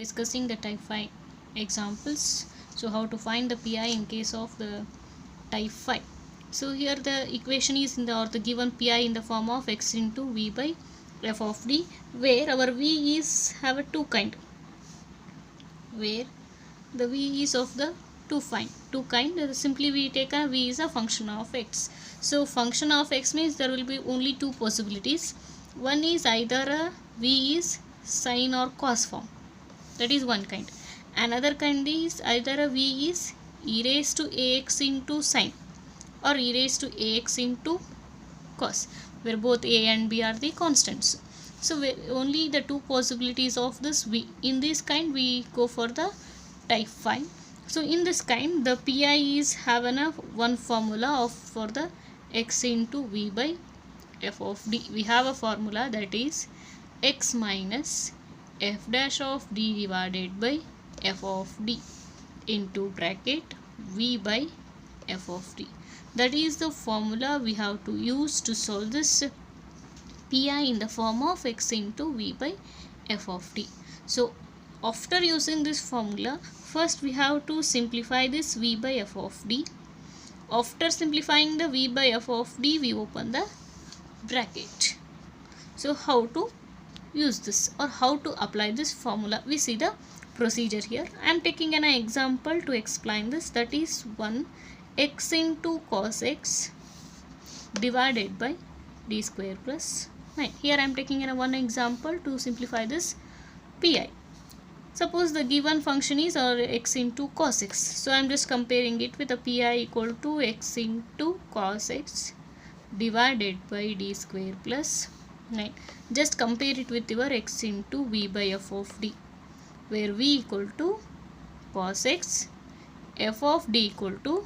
discussing the type 5 examples. So how to find the pi in case of the type 5. So here the equation is in the or the given pi in the form of x into v by f of d, where our v is have a two kind, where the v is of the two kind. Simply we take a v is a function of x. So function of x means there will be only two possibilities. One is either a v is sine or cos form, that is one kind. Another kind is either a v is e raised to ax into sine or e raised to ax into cos, where both a and b are the constants. So only the two possibilities of this v. In this kind we go for the type 5. So in this kind the pi is having a one formula of for the x into v by f of d. We have a formula that is x minus f dash of d divided by f of d into bracket v by f of d. That is the formula we have to use to solve this pi in the form of x into v by f of d. So after using this formula, first we have to simplify this v by f of d. After simplifying the v by f of d, we open the bracket. So how to use this or how to apply this formula, we see the procedure here. I am taking an example to explain this, that is 1 x into cos x divided by d square plus 9. Here I am taking one example to simplify this pi. Suppose the given function is x into cos x. So I am just comparing it with a pi equal to x into cos x divided by d square plus 9. Just compare it with your x into v by f of d, where v equal to cos x, f of d equal to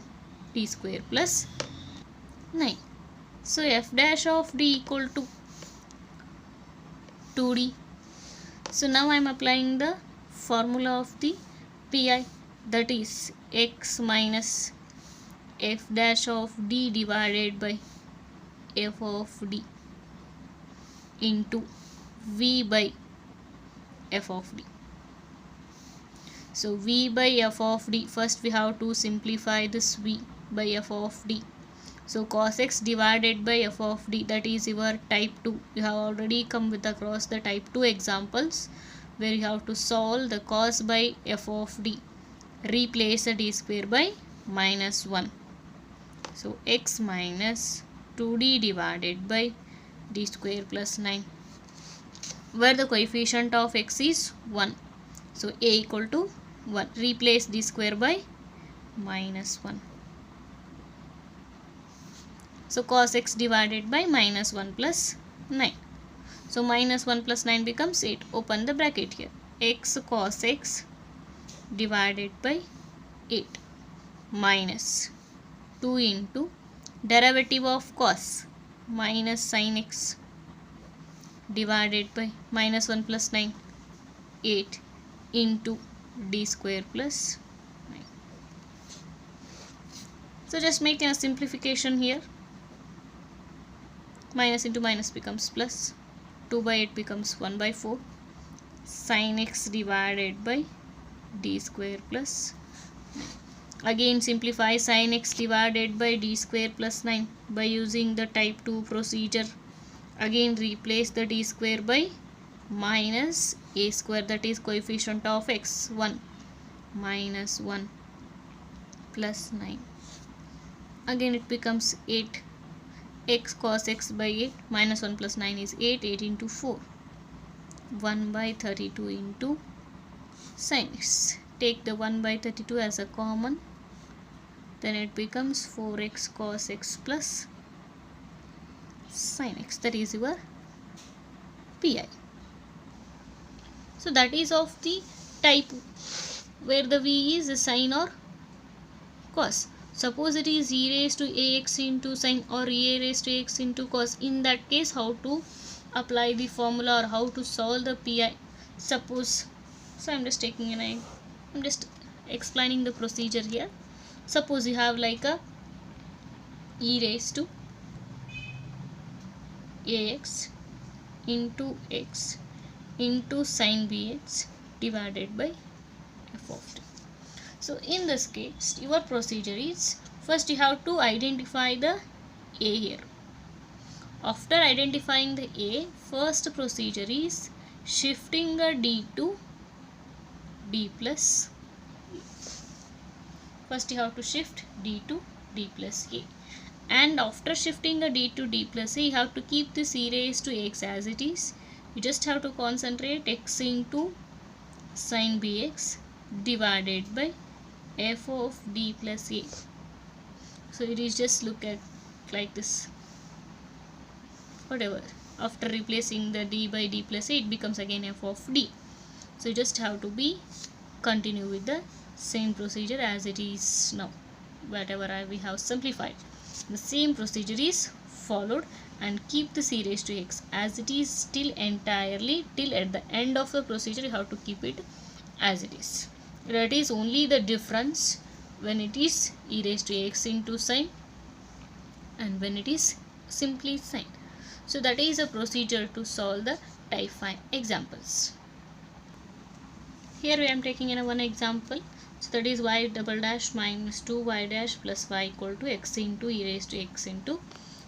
d square plus 9. So f dash of d equal to 2d. So now I am applying the formula of the pi, that is x minus f dash of d divided by f of d into v by f of d. So v by f of d, first we have to simplify this v by f of d. So cos x divided by f of d, that is your type 2. You have already come with across the type 2 examples where you have to solve the cos by f of d. Replace the d square by minus 1. So x minus 2d divided by d square plus 9, where the coefficient of x is 1. So a equal to 1. Replace d square by minus 1. So cos x divided by minus 1 plus 9. So minus 1 plus 9 becomes 8. Open the bracket here. X cos x divided by 8 minus 2 into derivative of cos minus sin x divided by minus 1 plus 9, 8 into d square plus 9. So just make a simplification here. Minus into minus becomes plus. 2 by 8 becomes 1 by 4. Sin x divided by d square plus 9. Again simplify sin x divided by d square plus 9 by using the type 2 procedure. Again replace the d square by minus a square, that is coefficient of x 1 minus 1 plus 9. Again it becomes 8. X cos x by 8 minus 1 plus 9 is 8. 8 into 4, 1 by 32 into sin x. Take the 1 by 32 as a common, then it becomes 4x cos x plus sin x. That is your pi. So that is of the type where the v is a sine or cos. Suppose it is e raised to ax into sine or e raised to ax into cos. In that case, how to apply the formula or how to solve the pi? Suppose, so I am just taking I am just explaining the procedure here. Suppose you have like a e raised to ax into x into sin bx divided by f of t. So in this case, your procedure is, first you have to identify the a here. After identifying the a, first procedure is shifting the d to d plus. First you have to shift d to d plus a. And after shifting the d to d plus a, you have to keep this e raised to x as it is. You just have to concentrate x into sin bx divided by f of d plus a. So it is just look at like this. Whatever, after replacing the d by d plus a, it becomes again f of d. So you just have to be continue with the same procedure as it is now. Whatever we have simplified, the same procedure is followed, and keep the c raised to x as it is still entirely till at the end of the procedure. You have to keep it as it is. That is only the difference when it is e raised to x into sin and when it is simply sin. So that is a procedure to solve the type 5 examples. Here I am taking in one example. So that is y double dash minus 2y dash plus y equal to x into e raised to x into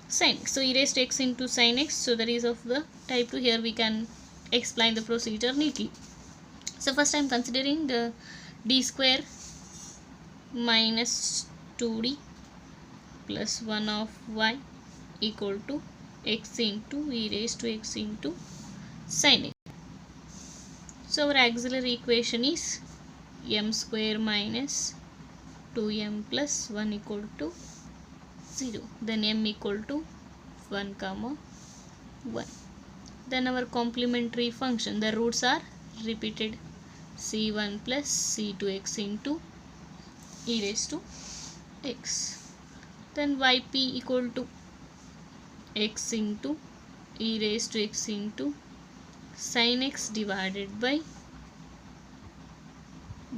sin x. So e raised to x into sin x. So that is of the type 2. Here we can explain the procedure neatly. So first I am considering the d square minus 2d plus 1 of y equal to x into e raised to x into sin x. So our auxiliary equation is m square minus 2m plus 1 equal to 0. Then m equal to 1 comma 1. Then our complementary function, the roots are repeated, c1 plus c2x into e raised to x. Then yp equal to x into e raised to x into sin x divided by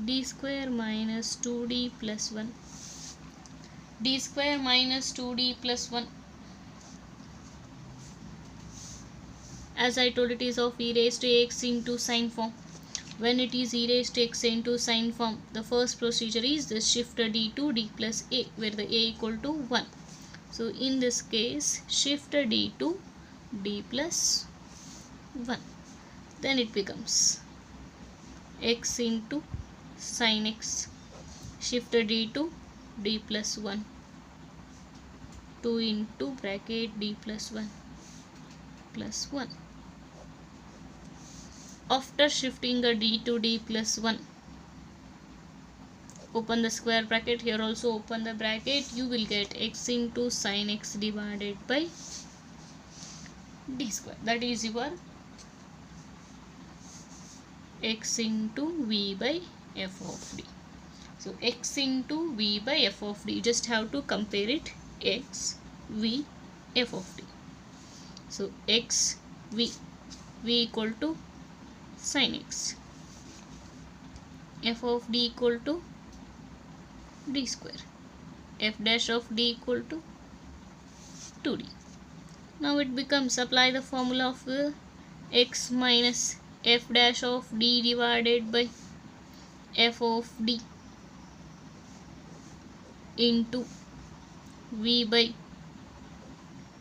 d square minus 2d plus 1. d square minus 2d plus 1. As I told, it is of e raised to x into sin form. When it is e raised to x into sin form, the first procedure is the shift d to d plus a, where the a equal to 1. So in this case, shift d to d plus 1. Then it becomes x into sin x, shift d to d plus 1, 2 into bracket d plus 1 plus 1. After shifting the d to d plus 1, open the square bracket, here also open the bracket, you will get x into sin x divided by d square. That is your x into v by f of d. So x into v by f of d, you just have to compare it, x, v, f of d. So x, v equal to sin x, f of d equal to d square, f dash of d equal to 2d. Now it becomes, apply the formula of the x minus f dash of d divided by f of d into v by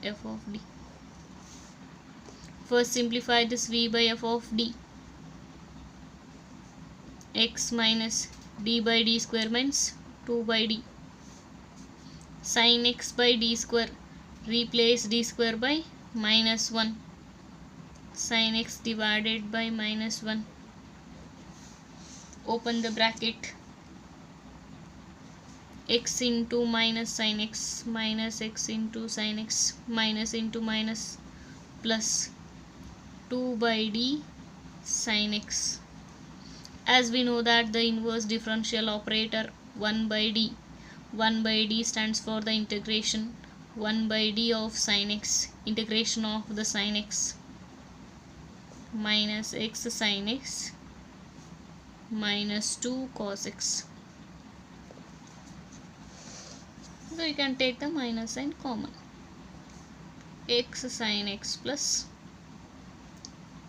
f of d. First simplify this v by f of d. X minus d by d square means 2 by d. Sin x by d square, replace d square by minus 1. Sin x divided by minus 1. Open the bracket. X into minus sin x minus x into sin x, minus into minus plus 2 by d sin x. As we know that the inverse differential operator 1 by d. 1 by d stands for the integration 1 by d of sin x, integration of the sin x minus x sin x minus 2 cos x. So you can take the minus sign common. X sin x plus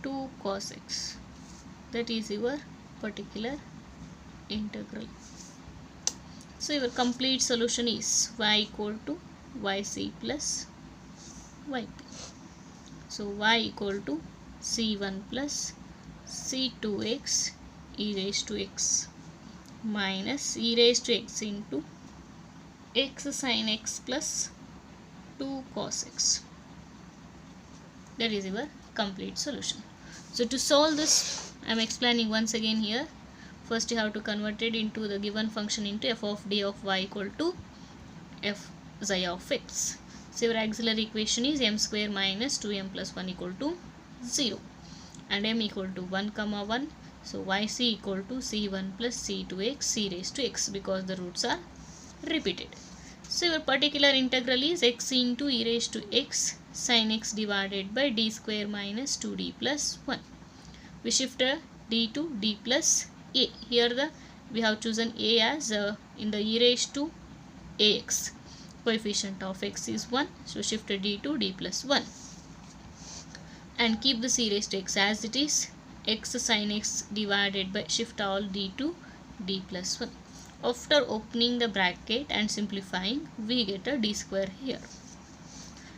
2 cos x. That is your particular integral. So your complete solution is y equal to yc plus yp. So y equal to c1 plus c2x e raised to x minus e raised to x into x sin x plus 2 cos x. That is your complete solution. So to solve this, I am explaining once again here. First you have to convert it into the given function into f of d of y equal to f xi of x. So your auxiliary equation is m square minus 2m plus 1 equal to 0 and m equal to 1 comma 1. So yc equal to c1 plus c2x c raised to x because the roots are repeated. So your particular integral is x into e raised to x sin x divided by d square minus 2d plus 1. We shift d to d plus a. Here we have chosen a as in the e raised to ax. Coefficient of x is 1. So shift d to d plus 1. And keep the c raised to x as it is. X sin x divided by shift all d to d plus 1. After opening the bracket and simplifying, we get a d square here.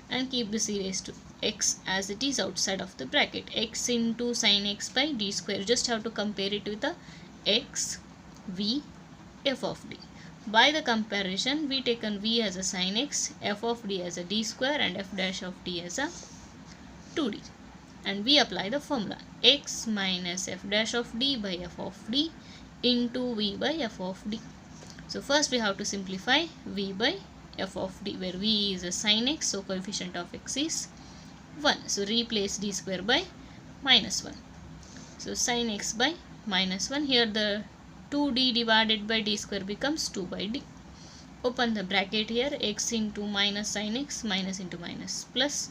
And keep the c raised to x as it is outside of the bracket. X into sin x by d square. Just have to compare it with the x, v, f of d. By the comparison, we taken v as a sin x, f of d as a d square and f dash of d as a 2d. And we apply the formula x minus f dash of d by f of d into v by f of d. So first we have to simplify v by f of d, where v is a sin x, so coefficient of x is 1. So replace d square by minus 1. So sin x by minus 1. Here the 2d divided by d square becomes 2 by d. Open the bracket here. X into minus sin x, minus into minus, plus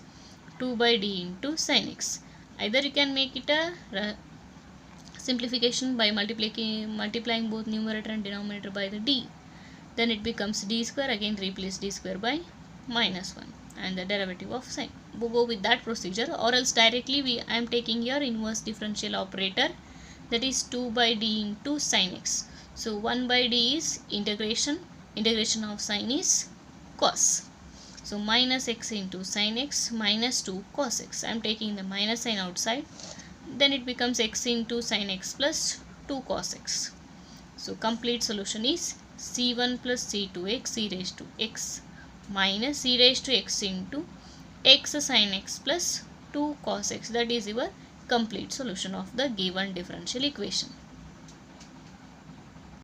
2 by d into sin x. Either you can make it a simplification by multiplying both numerator and denominator by the d. Then it becomes d square. Again replace d square by minus 1 and the derivative of sin. We'll go with that procedure, or else directly I am taking here inverse differential operator, that is 2 by d into sin x. So 1 by d is integration of sin is cos. So minus x into sin x minus 2 cos x. I am taking the minus sign outside. Then it becomes x into sin x plus 2 cos x. So complete solution is c1 plus c2x e raised to x minus e raised to x into x sin x plus 2 cos x. That is your complete solution of the given differential equation.